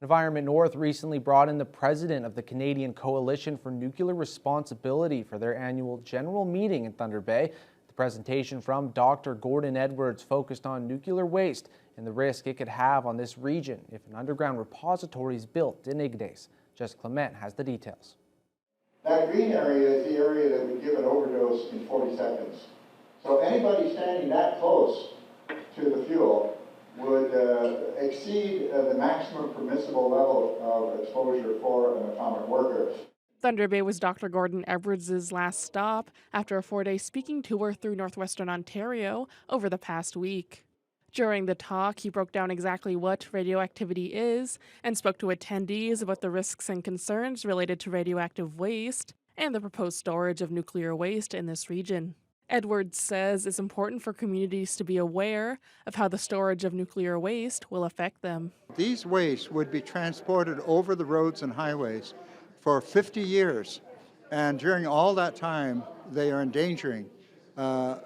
Environment North recently brought in the president of the Canadian Coalition for Nuclear Responsibility for their annual general meeting in Thunder Bay. The presentation from Dr. Gordon Edwards focused on nuclear waste and the risk it could have on this region if an underground repository is built in Ignace. Jess Clement has the details. That green area is the area that would give an overdose in 40 seconds. So anybody standing that close to the fuel would exceed the maximum permissible level of exposure for an atomic worker. Thunder Bay was Dr. Gordon Edwards' last stop after a 4-day speaking tour through northwestern Ontario over the past week. During the talk, he broke down exactly what radioactivity is and spoke to attendees about the risks and concerns related to radioactive waste and the proposed storage of nuclear waste in this region. Edwards says it's important for communities to be aware of how the storage of nuclear waste will affect them. These wastes would be transported over the roads and highways for 50 years, and during all that time, they are endangering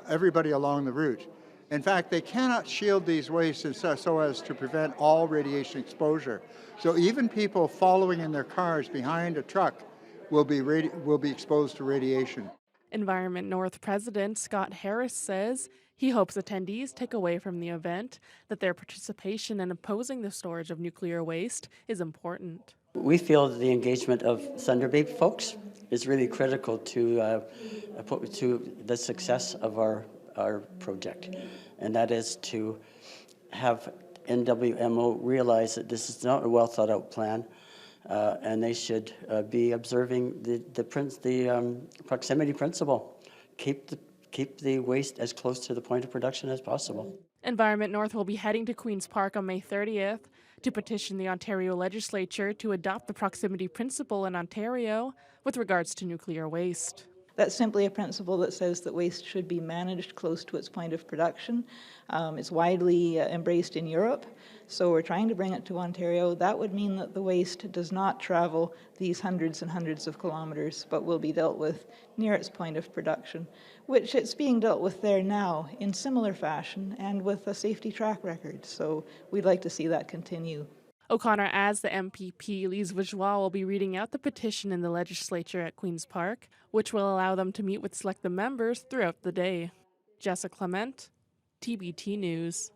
everybody along the route. In fact, they cannot shield these wastes so as to prevent all radiation exposure. So even people following in their cars behind a truck will be exposed to radiation. Environment North President Scott Harris says he hopes attendees take away from the event that their participation in opposing the storage of nuclear waste is important. We feel that the engagement of Thunder Bay folks is really critical to the success of our project, and that is to have NWMO realize that this is not a well thought out plan, and they should be observing the proximity principle. Keep the waste as close to the point of production as possible. Environment North will be heading to Queen's Park on May 30th to petition the Ontario Legislature to adopt the proximity principle in Ontario with regards to nuclear waste. That's simply a principle that says that waste should be managed close to its point of production. It's widely embraced in Europe, so we're trying to bring it to Ontario. That would mean that the waste does not travel these hundreds and hundreds of kilometers, but will be dealt with near its point of production, which it's being dealt with there now in similar fashion and with a safety track record. So we'd like to see that continue. O'Connor adds the MPP Lise Vigeois will be reading out the petition in the legislature at Queen's Park, which will allow them to meet with select members throughout the day. Jessica Clement, TBT News.